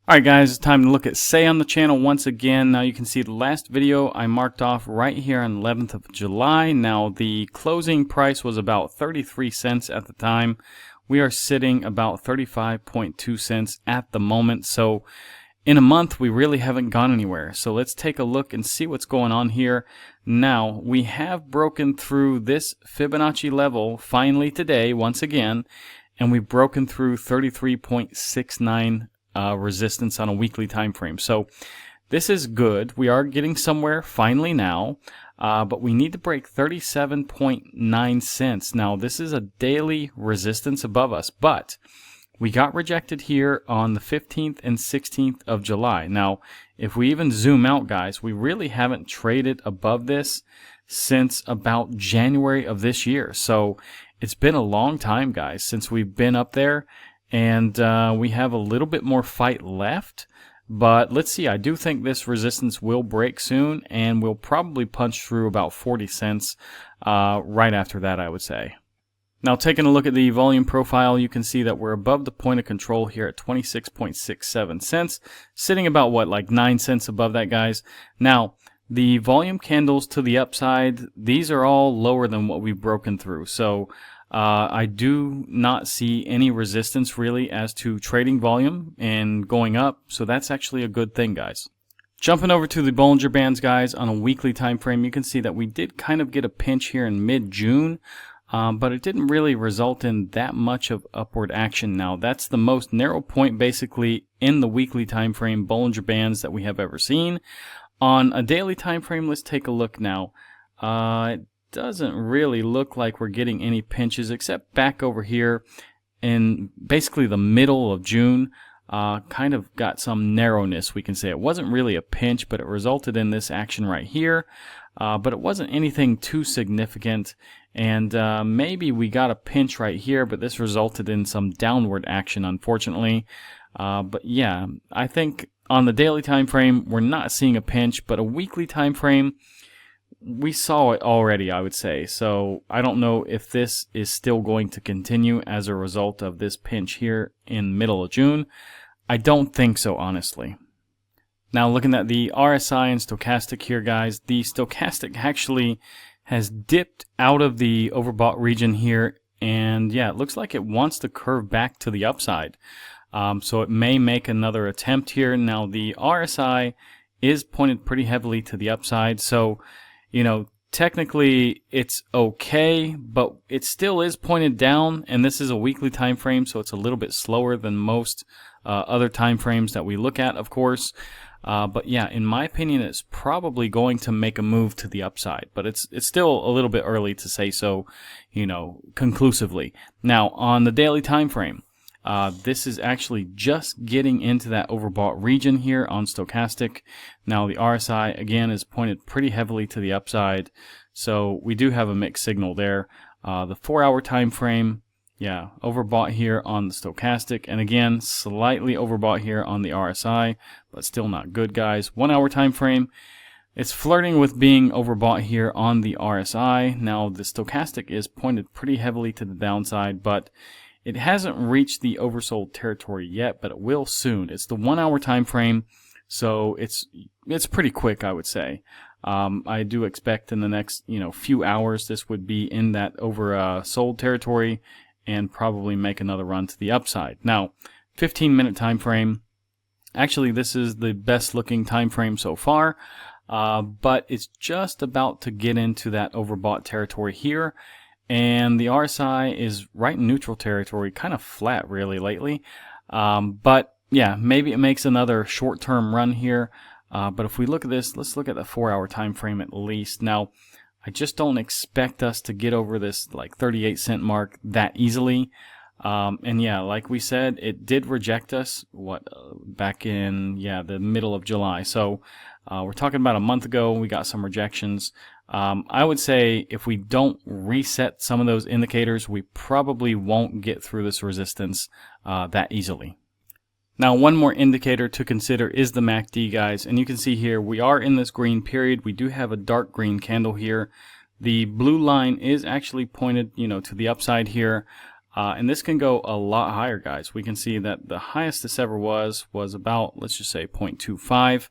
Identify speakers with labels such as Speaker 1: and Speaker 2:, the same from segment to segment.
Speaker 1: Alright guys, it's time to look at SEI on the channel once again. Now you can see the last video I marked off right here on 11th of July. Now the closing price was about 33 cents at the time. We are sitting about 35.2 cents at the moment. So in a month we really haven't gone anywhere. So let's take a look and see what's going on here. Now we have broken through this Fibonacci level finally today once again, and we've broken through 33.69 resistance on a weekly time frame. So this is good. We are getting somewhere finally now, but we need to break 37.9 cents. Now this is a daily resistance above us, but we got rejected here on the 15th and 16th of July. Now if we even zoom out, guys, we really haven't traded above this since about January of this year. So it's been a long time, guys, since we've been up there. And we have a little bit more fight left, but let's see. I do think this resistance will break soon, and we'll probably punch through about 40 cents right after that, I would say. Now taking a look at the volume profile, you can see that we're above the point of control here at 26.67 cents, sitting about what, like 9 cents above that, guys. Now the volume candles to the upside, these are all lower than what we've broken through. So I do not see any resistance really as to trading volume and going up, so that's actually a good thing, guys. Jumping over to the Bollinger Bands, guys, on a weekly time frame, you can see that we did kind of get a pinch here in mid-June, but it didn't really result in that much of upward action. Now that's the most narrow point basically in the weekly time frame Bollinger Bands that we have ever seen. On a daily time frame, let's take a look now. It doesn't really look like we're getting any pinches except back over here in basically the middle of June. Kind of got some narrowness, we can say. It wasn't really a pinch, but it resulted in this action right here. But it wasn't anything too significant, and maybe we got a pinch right here, but this resulted in some downward action, unfortunately. But yeah, I think on the daily time frame we're not seeing a pinch, but a weekly time frame we saw it already, I would say. So I don't know if this is still going to continue as a result of this pinch here in the middle of June. I don't think so, honestly. Now looking at the RSI and stochastic here, guys, the stochastic actually has dipped out of the overbought region here, and yeah, it looks like it wants to curve back to the upside. So it may make another attempt here. Now the RSI is pointed pretty heavily to the upside, so you know, technically it's okay, but it still is pointed down, and this is a weekly time frame, so it's a little bit slower than most other time frames that we look at, of course. But yeah, in my opinion, it's probably going to make a move to the upside, but it's still a little bit early to say so, you know, conclusively. Now on the daily time frame, this is actually just getting into that overbought region here on stochastic. Now the RSI again is pointed pretty heavily to the upside, so we do have a mixed signal there. The 4-hour time frame, yeah, overbought here on the stochastic, and again slightly overbought here on the RSI, but still not good, guys. 1-hour time frame, it's flirting with being overbought here on the RSI. Now the stochastic is pointed pretty heavily to the downside, but it hasn't reached the oversold territory yet, but it will soon. It's the 1-hour time frame, so it's pretty quick, I would say. I do expect in the next few hours this would be in that oversold territory and probably make another run to the upside. Now, 15-minute time frame. Actually, this is the best looking time frame so far, but it's just about to get into that overbought territory here. And the RSI is right in neutral territory, kind of flat really lately. But yeah, maybe it makes another short-term run here. But if we look at this, let's look at the 4-hour time frame at least. Now, I just don't expect us to get over this like 38 cent mark that easily. And yeah, like we said, it did reject us back in the middle of July. So we're talking about a month ago. We got some rejections. I would say if we don't reset some of those indicators, we probably won't get through this resistance that easily. Now, one more indicator to consider is the MACD, guys, and you can see here we are in this green period. We do have a dark green candle here. The blue line is actually pointed, to the upside here. And this can go a lot higher, guys. We can see that the highest this ever was about, let's just say 0.25.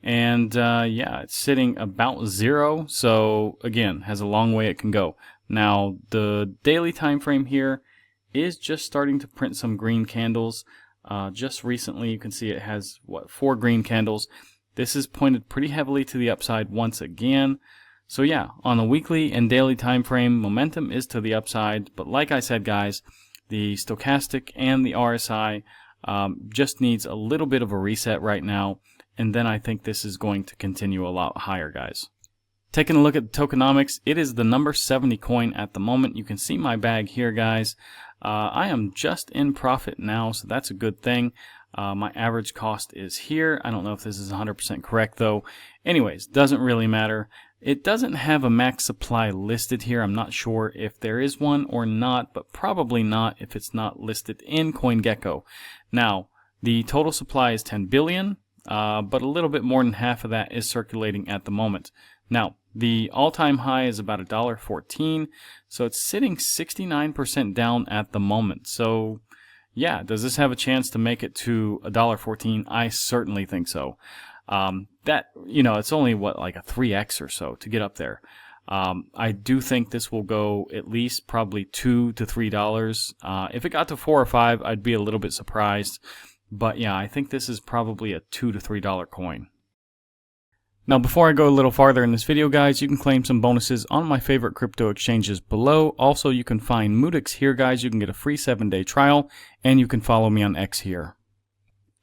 Speaker 1: And yeah, it's sitting about 0. So again, has a long way it can go. Now, the daily time frame here is just starting to print some green candles. Just recently, you can see it has, 4 green candles. This is pointed pretty heavily to the upside once again. So yeah, on the weekly and daily time frame, momentum is to the upside. But like I said, guys, the stochastic and the RSI just needs a little bit of a reset right now. And then I think this is going to continue a lot higher, guys. Taking a look at the tokenomics, it is the number 70 coin at the moment. You can see my bag here, guys. I am just in profit now, so that's a good thing. My average cost is here. I don't know if this is 100% correct, though. Anyways, doesn't really matter. It doesn't have a max supply listed here. I'm not sure if there is one or not, but probably not if it's not listed in CoinGecko. Now, the total supply is 10 billion, but a little bit more than half of that is circulating at the moment. Now, the all-time high is about $1.14, so it's sitting 69% down at the moment. So, yeah, does this have a chance to make it to $1.14? I certainly think so. That, you know, it's only like a 3x or so to get up there. I do think this will go at least probably $2 to $3. If it got to 4 or 5, I'd be a little bit surprised. But yeah, I think this is probably a $2 to $3 coin. Now, before I go a little farther in this video, guys, you can claim some bonuses on my favorite crypto exchanges below. Also, you can find Moodix here, guys. You can get a free 7-day trial, and you can follow me on X here.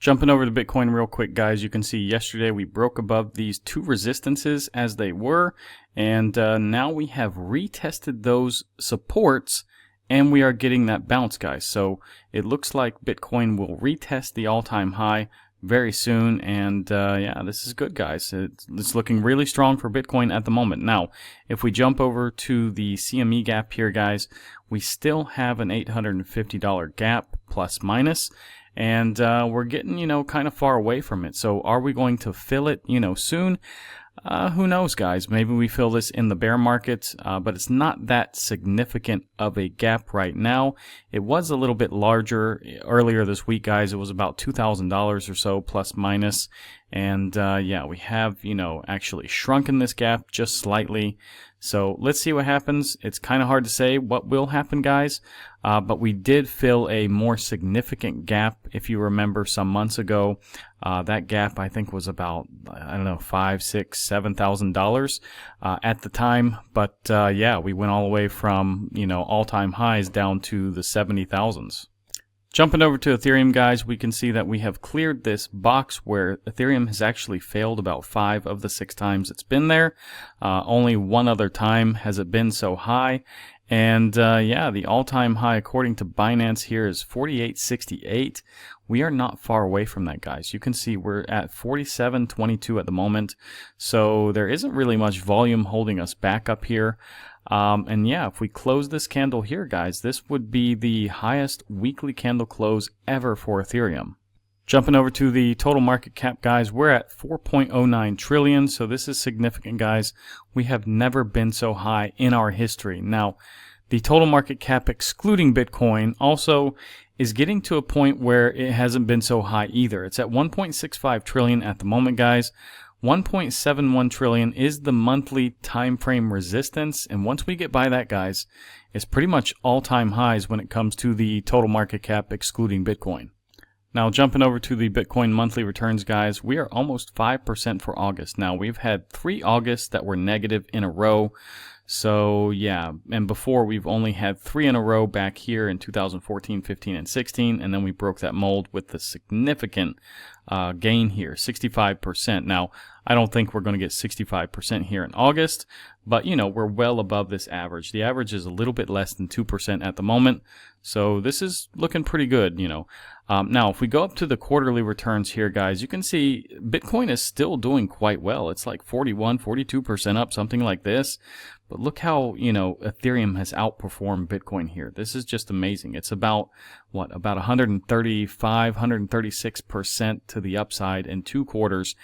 Speaker 1: Jumping over to Bitcoin real quick, guys, you can see yesterday we broke above these 2 resistances as they were, and now we have retested those supports, and we are getting that bounce, guys. So it looks like Bitcoin will retest the all-time high very soon, and yeah, this is good, guys. It's looking really strong for Bitcoin at the moment. Now, if we jump over to the CME gap here, guys, we still have an $850 gap plus minus, and we're getting, you know, kind of far away from it. So are we going to fill it, you know, soon? Who knows, guys? Maybe we fill this in the bear market, but it's not that significant of a gap right now. It was a little bit larger earlier this week, guys. It was about $2,000 or so, plus minus. And yeah, we have, you know, actually shrunken this gap just slightly. So let's see what happens. It's kind of hard to say what will happen, guys. But we did fill a more significant gap, if you remember, some months ago. That gap, I think, was about, I don't know, $5,000, $6,000, $7,000 at the time. But yeah, we went all the way from, you know, all-time highs down to the 70,000s. Jumping over to Ethereum, guys, we can see that we have cleared this box where Ethereum has actually failed about 5 of the 6 times it's been there. Only one other time has it been so high. And yeah, the all-time high according to Binance here is 48.68. We are not far away from that, guys. You can see we're at 47.22 at the moment. So there isn't really much volume holding us back up here. And yeah, if we close this candle here, guys, this would be the highest weekly candle close ever for Ethereum. Jumping over to the total market cap, guys, we're at 4.09 trillion. So this is significant, guys. We have never been so high in our history. Now, the total market cap excluding Bitcoin also is getting to a point where it hasn't been so high either. It's at 1.65 trillion at the moment, guys. 1.71 trillion is the monthly time frame resistance, and once we get by that, guys, it's pretty much all-time highs when it comes to the total market cap excluding Bitcoin. Now, jumping over to the Bitcoin monthly returns, guys, we are almost 5% for August. Now, we've had 3 Augusts that were negative in a row. So, yeah, and before we've only had 3 in a row back here in 2014, 15, and 16, and then we broke that mold with the significant gain here, 65%. Now, I don't think we're going to get 65% here in August, but, you know, we're well above this average. The average is a little bit less than 2% at the moment, so this is looking pretty good, you know. Now, if we go up to the quarterly returns here, guys, you can see Bitcoin is still doing quite well. It's like 41, 42% up, something like this. But look how, you know, Ethereum has outperformed Bitcoin here. This is just amazing. It's about, what, about 135, 136% to the upside in 2 quarters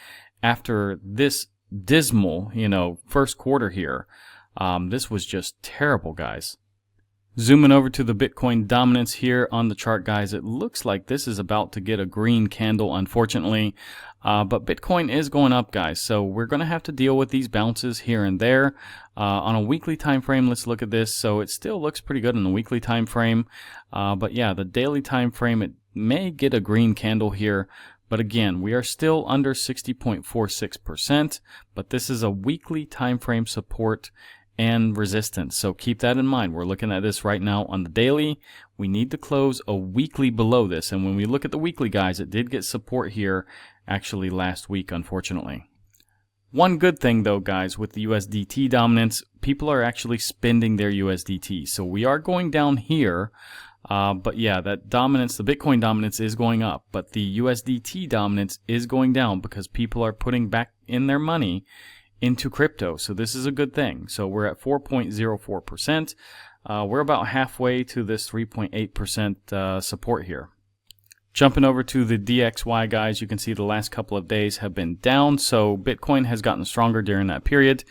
Speaker 1: after this dismal, you know, first quarter here. This was just terrible, guys. Zooming over to the Bitcoin dominance here on the chart, guys, it looks like this is about to get a green candle, unfortunately. But Bitcoin is going up, guys, so we're going to have to deal with these bounces here and there. On a weekly time frame, let's look at this. So it still looks pretty good on the weekly time frame. But yeah, the daily time frame, it may get a green candle here. But again, we are still under 60.46%, but this is a weekly time frame support and resistance. So keep that in mind. We're looking at this right now on the daily. We need to close a weekly below this. And when we look at the weekly, guys, it did get support here actually last week, unfortunately. One good thing though, guys, with the USDT dominance, people are actually spending their USDT. So we are going down here. But yeah, that dominance, the Bitcoin dominance is going up, but the USDT dominance is going down because people are putting back in their money into crypto. So this is a good thing. So we're at 4.04%. We're about halfway to this 3.8% support here. Jumping over to the DXY, guys, you can see the last couple of days have been down, so Bitcoin has gotten stronger during that period,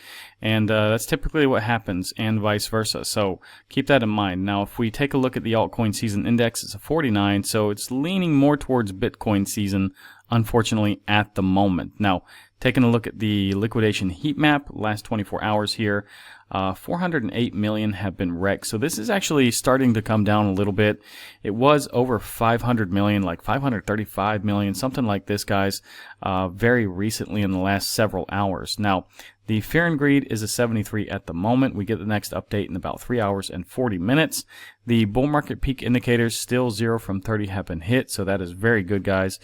Speaker 1: and that's typically what happens, and vice versa. So keep that in mind. Now, if we take a look at the altcoin season index, it's a 49, so it's leaning more towards Bitcoin season, unfortunately, at the moment. Now, taking a look at the liquidation heat map, last 24 hours here, 408 million have been wrecked. So this is actually starting to come down a little bit. It was over 500 million, like 535 million, something like this, guys, very recently in the last several hours. Now, the fear and greed is a 73 at the moment. We get the next update in about 3 hours and 40 minutes. The bull market peak indicators still 0 from 30 have been hit, so that is very good, guys.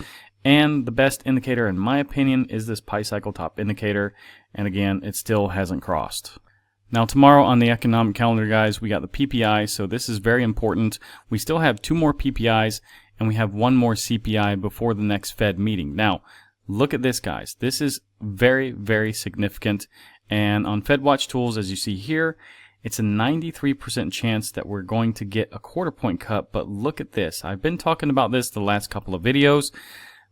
Speaker 1: And the best indicator, in my opinion, is this pi cycle top indicator. And again, it still hasn't crossed. Now, tomorrow on the economic calendar, guys, we got the PPI, so this is very important. We still have 2 more PPIs, and we have 1 more CPI before the next Fed meeting. Now, look at this, guys. This is very, very significant. And on FedWatch Tools, as you see here, it's a 93% chance that we're going to get a quarter-point cut. But look at this. I've been talking about this the last couple of videos.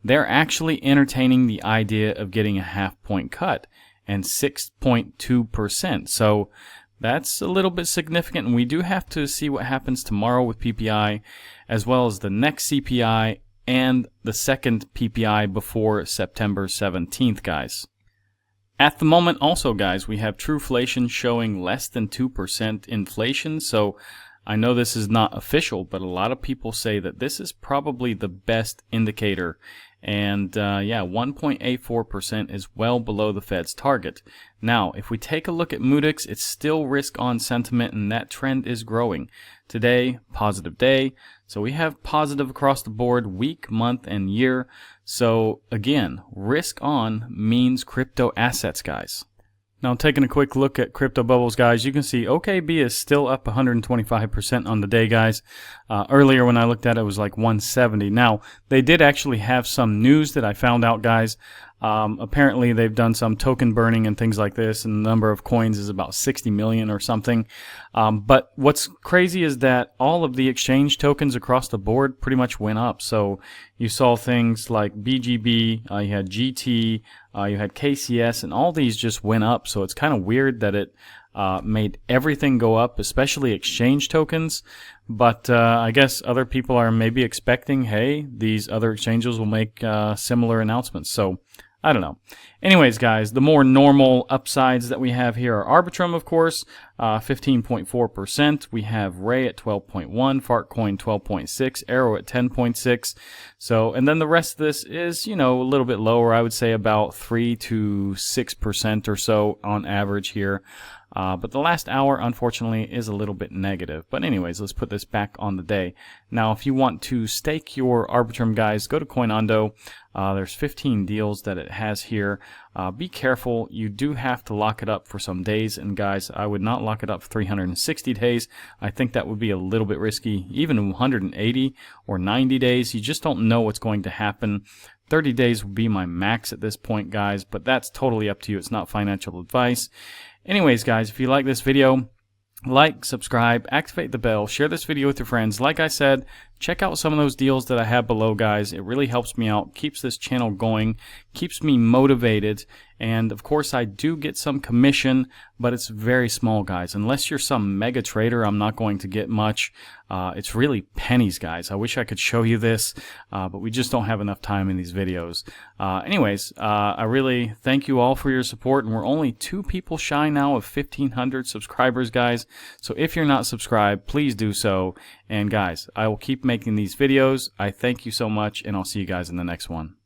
Speaker 1: They're actually entertaining the idea of getting a half-point cut and 6.2%. So that's a little bit significant, and we do have to see what happens tomorrow with PPI, as well as the next CPI and the second PPI before September 17th, guys. At the moment also, guys, we have Trueflation showing less than 2% inflation. So I know this is not official, but a lot of people say that this is probably the best indicator. And yeah, 1.84% is well below the Fed's target. Now, if we take a look at Moodix, it's still risk-on sentiment, and that trend is growing. Today, positive day. So we have positive across the board, week, month, and year. So again, risk-on means crypto assets, guys. Now, taking a quick look at crypto bubbles, guys, you can see OKB is still up 125% on the day, guys. Earlier when I looked at it, it was like 170. Now, they did actually have some news that I found out, guys. Apparently, they've done some token burning and things like this, and the number of coins is about 60 million or something. But what's crazy is that all of the exchange tokens across the board pretty much went up. So you saw things like BGB, you had GT, you had KCS, and all these just went up. So it's kind of weird that it made everything go up, especially exchange tokens. But I guess other people are maybe expecting, hey, these other exchanges will make similar announcements. So I don't know. Anyways, guys, the more normal upsides that we have here are Arbitrum, of course, 15.4%. We have Ray at 12.1, Fartcoin 12.6, Arrow at 10.6. So, and then the rest of this is, you know, a little bit lower. I would say about 3 to 6% or so on average here. But the last hour, unfortunately, is a little bit negative. But anyways, let's put this back on the day. Now, if you want to stake your Arbitrum, guys, go to CoinOndo. There's 15 deals that it has here. Be careful. You do have to lock it up for some days. And guys, I would not lock it up for 360 days. I think that would be a little bit risky. Even 180 or 90 days, you just don't know what's going to happen. 30 days would be my max at this point, guys. But that's totally up to you. It's not financial advice. Anyways, guys, if you like this video, like, subscribe, activate the bell, share this video with your friends. Like I said, check out some of those deals that I have below, guys. It really helps me out, keeps this channel going, keeps me motivated, and of course I do get some commission, but it's very small, guys. Unless you're some mega trader, I'm not going to get much. It's really pennies, guys. I wish I could show you this, but we just don't have enough time in these videos. Anyways, I really thank you all for your support, and we're only 2 people shy now of 1,500 subscribers, guys. So if you're not subscribed, please do so. And guys, I will keep making these videos. I thank you so much, and I'll see you guys in the next one.